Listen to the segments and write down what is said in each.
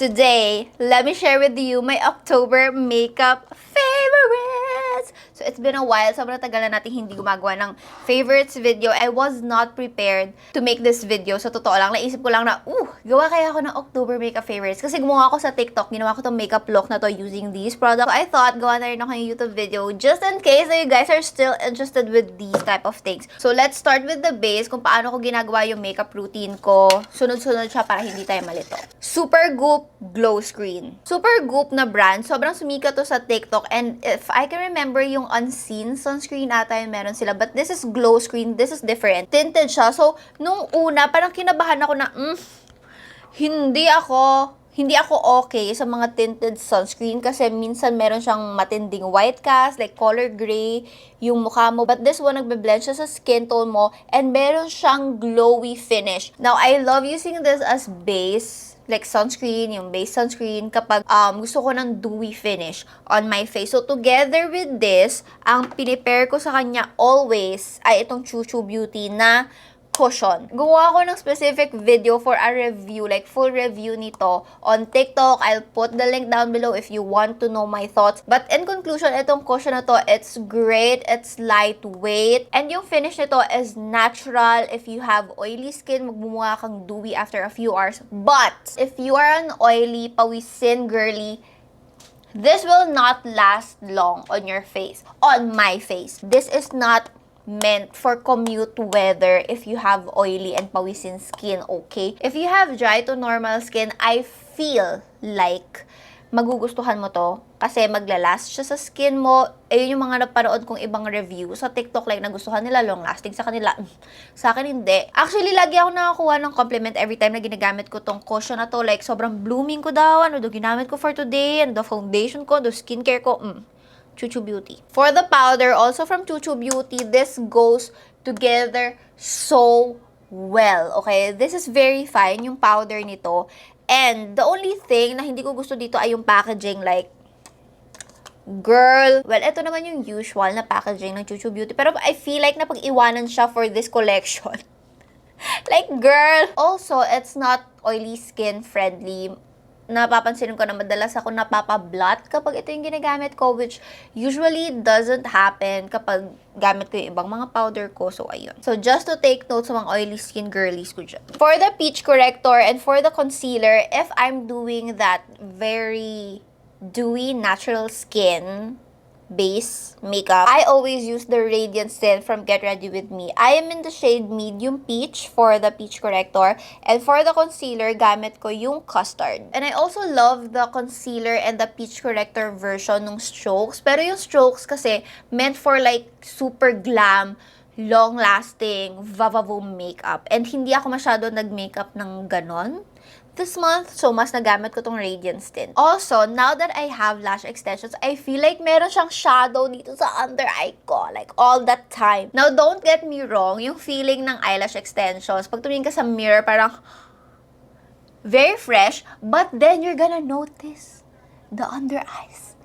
Today, let me share with you my October makeup favorites! So, it's been a while. Sobrang tagal na natin hindi gumagawa ng favorites video. I was not prepared to make this video. So, totoo lang, naisip ko lang na, gawa kaya ako ng October makeup favorites. Kasi gumawa ako sa TikTok, ginawa ko tong makeup look na to using these products. So, I thought, gawa na rin ako ng YouTube video just in case that you guys are still interested with these type of things. So, let's start with the base, kung paano ko ginagawa yung makeup routine ko. Sunod-sunod siya para hindi tayo malito. Supergoop Glow Screen. Supergoop na brand, sobrang sumikat to sa TikTok, and if I can remember yung unseen sunscreen ata yung meron sila, but this is glow screen, this is different. Tinted siya, so nung una parang kinabahan ako na hindi ako okay sa mga tinted sunscreen kasi minsan meron siyang matinding white cast, like color gray yung mukha mo. But this one, nagbe-blend siya sa skin tone mo and meron siyang glowy finish. Now, I love using this as base, like sunscreen, yung base sunscreen, kapag gusto ko ng dewy finish on my face. So, together with this, ang pinipare ko sa kanya always ay itong Chuchu Beauty na cushion. Gawa ko ng specific video for a review, like full review nito on TikTok. I'll put the link down below if you want to know my thoughts. But in conclusion, itong cushion na to, it's great, it's lightweight, and yung finish nito is natural. If you have oily skin, magmumukha kang dewy after a few hours. But if you are an oily, pawisin girly, this will not last long on your face, on my face. This is not meant for commute weather if you have oily and pawisin skin, okay? If you have dry to normal skin, I feel like magugustuhan mo to kasi maglalast siya sa skin mo. Ayun yung mga napanood kong ibang review sa TikTok, like nagustuhan nila, long lasting sa kanila. Sa akin hindi. Actually, lagi ako nakakuha ng compliment every time na ginagamit ko tong cushion na to. Like, sobrang blooming ko daw. Ano daw ginamit ko for today, and the foundation ko, the skincare ko, Chuchu Beauty. For the powder, also from Chuchu Beauty, this goes together so well. Okay, this is very fine, yung powder nito. And the only thing na hindi ko gusto dito ay yung packaging, like, girl, well, ito naman yung usual na packaging ng Chuchu Beauty. Pero I feel like napag-iwanan siya for this collection. Like, girl. Also, it's not oily skin friendly. Napapansin ko na madalas ako napapablot kapag ito yung ginagamit ko, which usually doesn't happen kapag gamit ko yung ibang mga powder ko. So, ayun. So, just to take note sa mga oily skin girlies ko dyan. For the peach corrector and for the concealer, if I'm doing that very dewy natural skin base makeup, I always use the Radiance Tint from Get Ready With Me. I am in the shade medium peach for the peach corrector, and for the concealer, gamit ko yung Custard. And I also love the concealer and the peach corrector version ng Strokes, pero yung Strokes kasi meant for like super glam, long-lasting, vavavoom makeup. And hindi ako masyado nag-makeup ng ganon this month, so mas nagamit ko tong Radiance Tint. Also, now that I have lash extensions, I feel like meron siyang shadow dito sa under eye ko, like all that time. Now, don't get me wrong, yung feeling ng eyelash extensions, pag tumingin ka sa mirror, parang very fresh, but then you're gonna notice the under eyes.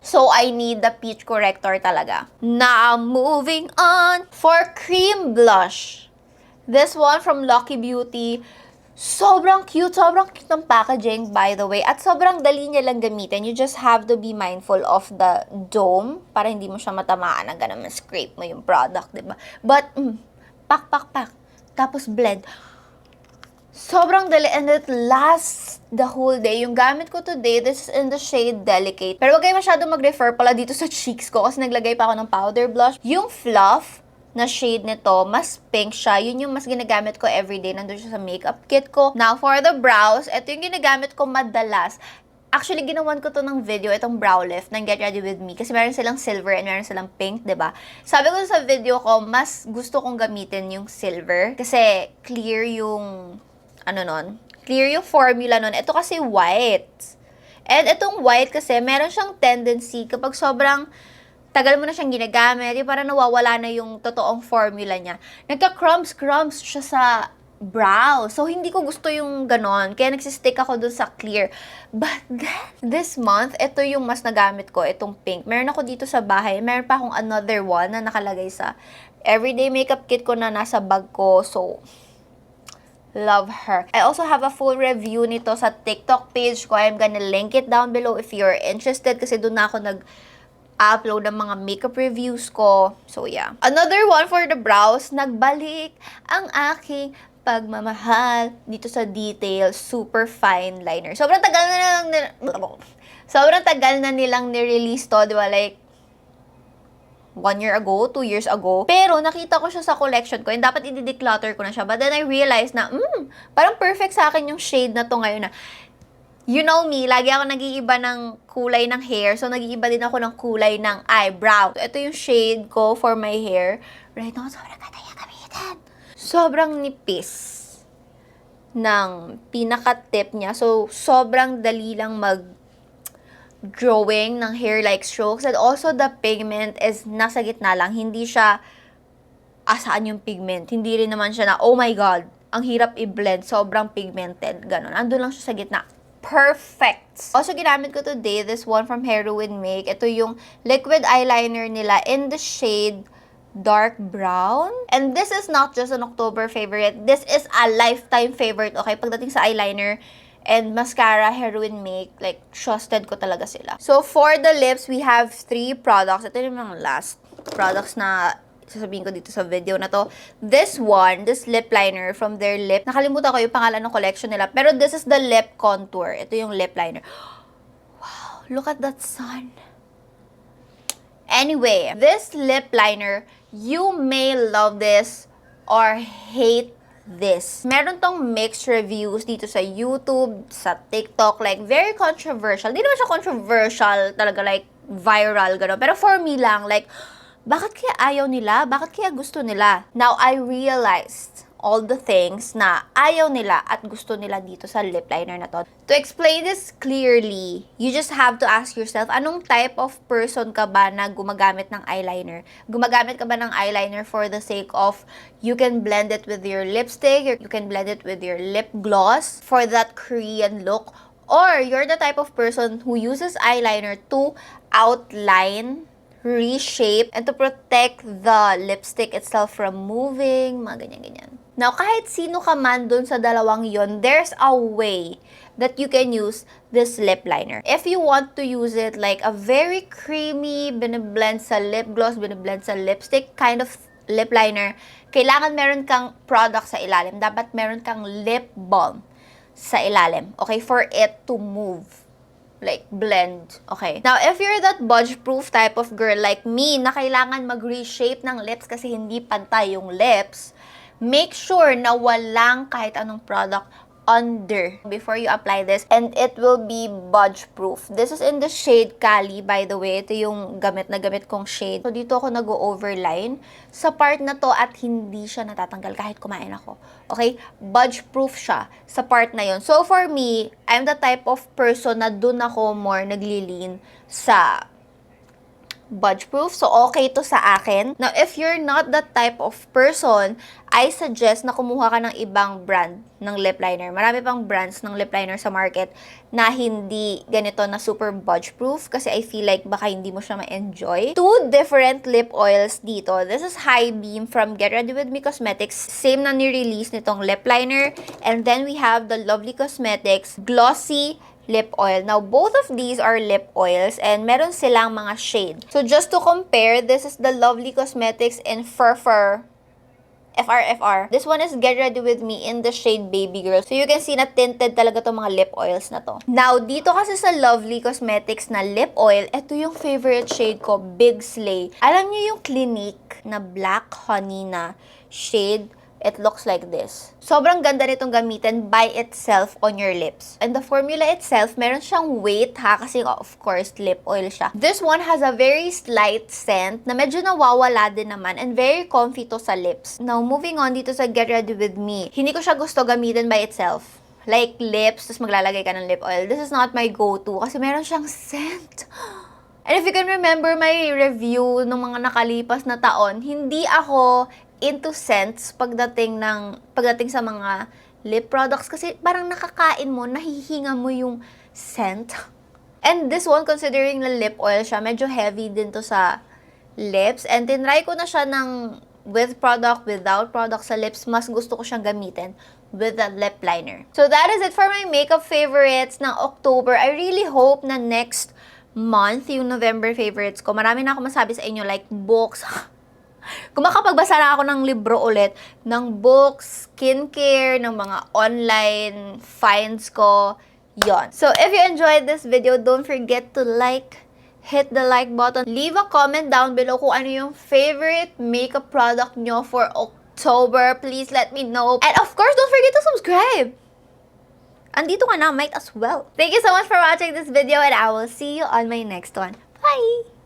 So, I need the peach corrector talaga. Now, moving on. For cream blush, this one from Lucky Beauty. Sobrang cute ng packaging, by the way. At sobrang dali niya lang gamitin. You just have to be mindful of the dome para hindi mo siya matamaan na ganun, scrape mo yung product, diba? But, pak. Tapos blend. Sobrang dali, and it lasts the whole day. Yung gamit ko today, this is in the shade Delicate. Pero wag kayo masyado mag-refer pala dito sa cheeks ko kasi naglagay pa ako ng powder blush. Yung Fluff na shade nito, mas pink siya. Yun yung mas ginagamit ko everyday. Nandun siya sa makeup kit ko. Now, for the brows, ito yung ginagamit ko madalas. Actually, ginawan ko to ng video, itong Browlift ng Get Ready With Me. Kasi meron silang silver and meron silang pink, diba? Sabi ko sa video ko, mas gusto kong gamitin yung silver. Kasi clear yung, clear yung formula nun. Ito kasi white. And itong white kasi, meron siyang tendency kapag sobrang tagal mo na siyang ginagamit, yung parang nawawala na yung totoong formula niya. Nagka-crumbs siya sa brow. So, hindi ko gusto yung ganon. Kaya nagsistick ako dun sa clear. But then, this month, ito yung mas nagamit ko, itong pink. Meron ako dito sa bahay. Meron pa akong another one na nakalagay sa everyday makeup kit ko na nasa bag ko. So, love her. I also have a full review nito sa TikTok page ko. I'm gonna link it down below if you're interested kasi doon na ako upload ng mga makeup reviews ko. So, yeah. Another one for the brows. Nagbalik ang aking pagmamahal dito sa Detail Superfine liner. Sobrang tagal na nilang ni-release to, di ba? Like, 1 year ago, 2 years ago. Pero nakita ko siya sa collection ko and dapat i-declutter ko na siya. But then I realized na, parang perfect sa akin yung shade na to ngayon na. You know me, lagi ako nag-iiba ng kulay ng hair. So, nag-iiba din ako ng kulay ng eyebrow. So, ito yung shade ko for my hair. Right now, sobrang ganda yung gamitin. Sobrang nipis ng pinaka-tip niya. So, sobrang dali lang drawing ng hair-like strokes. And also, the pigment is nasa gitna lang. Hindi siya asaan yung pigment. Hindi rin naman siya na, oh my God, ang hirap i-blend. Sobrang pigmented. Ganon. Andun lang siya sa gitna. Perfect! Also, ginamit ko today, this one from Heroine Make. Ito yung liquid eyeliner nila in the shade dark brown. And this is not just an October favorite. This is a lifetime favorite. Okay, pagdating sa eyeliner and mascara, Heroine Make, like, trusted ko talaga sila. So, for the lips, we have 3 products. Ito yung mga last products na sasabihin ko dito sa video na to. This one, this lip liner from their lip. Nakalimutan ko yung pangalan ng collection nila. Pero this is the lip contour. Ito yung lip liner. Wow, look at that sun. Anyway, this lip liner, you may love this or hate this. Meron tong mixed reviews dito sa YouTube, sa TikTok, like very controversial. Di naman siya controversial talaga, like viral, gano'n. Pero for me lang, like, bakit kaya ayaw nila? Bakit kaya gusto nila? Now, I realized all the things na ayaw nila at gusto nila dito sa lip liner na to. To explain this clearly, you just have to ask yourself, anong type of person ka ba na gumagamit ng eyeliner? Gumagamit ka ba ng eyeliner for the sake of you can blend it with your lipstick, you can blend it with your lip gloss for that Korean look, or you're the type of person who uses eyeliner to outline, reshape, and to protect the lipstick itself from moving, mga ganyan-ganyan. Now, kahit sino ka man dun sa dalawang yon, there's a way that you can use this lip liner. If you want to use it like a very creamy, biniblend sa lip gloss, biniblend sa lipstick kind of lip liner, kailangan meron kang product sa ilalim. Dapat meron kang lip balm sa ilalim, okay, for it to move. Like, blend. Okay. Now, if you're that budge-proof type of girl like me na kailangan mag-reshape ng lips kasi hindi pantay yung lips, make sure na walang kahit anong product under before you apply this, and it will be budge-proof. This is in the shade Cali, by the way. Ito yung gamit kong shade. So, dito ako nag-overline sa part na to at hindi siya natatanggal kahit kumain ako. Okay? Budge-proof siya sa part na yon. So, for me, I'm the type of person na dun ako more naglilin sa budge-proof. So, okay to sa akin. Now, if you're not that type of person, I suggest na kumuha ka ng ibang brand ng lip liner. Marami pang brands ng lip liner sa market na hindi ganito na super budge-proof kasi I feel like baka hindi mo siya ma-enjoy. 2 different lip oils dito. This is High Beam from GRWM Cosmetics. Same na ni-release nitong lip liner. And then we have the Lovely Cosmetics Glossy lip oil. Now, both of these are lip oils and meron silang mga shade. So, just to compare, this is the Lovely Cosmetics in FR. This one is Get Ready With Me in the shade Baby Girl. So, you can see na tinted talaga itong mga lip oils na to. Now, dito kasi sa Lovely Cosmetics na lip oil, ito yung favorite shade ko, Big Slay. Alam niyo yung Clinique na Black Honey na shade? It looks like this. Sobrang ganda nitong gamitin by itself on your lips. And the formula itself, meron siyang weight ha, kasi of course, lip oil siya. This one has a very slight scent na medyo nawawala din naman and very comfy to sa lips. Now, moving on dito sa Get Ready With Me. Hindi ko siya gusto gamitin by itself. Like lips, tapos maglalagay ka ng lip oil. This is not my go-to kasi meron siyang scent. And if you can remember my review ng mga nakalipas na taon, hindi ako into scents pagdating sa mga lip products kasi parang nakakain mo, nahihinga mo yung scent. And this one, considering na lip oil siya, medyo heavy din to sa lips. And tinry ko na siya ng with product, without product sa lips. Mas gusto ko siyang gamitin with a lip liner. So that is it for my makeup favorites ng October. I really hope na next month, yung November favorites ko, marami na ako masabi sa inyo, like books. Kung makapagbasa na ako ng libro ulit, ng books, skincare, ng mga online finds ko, yon. So if you enjoyed this video, don't forget to hit the like button. Leave a comment down below kung ano yung favorite makeup product nyo for October. Please let me know. And of course, don't forget to subscribe. Andito ka na, might as well. Thank you so much for watching this video and I will see you on my next one. Bye!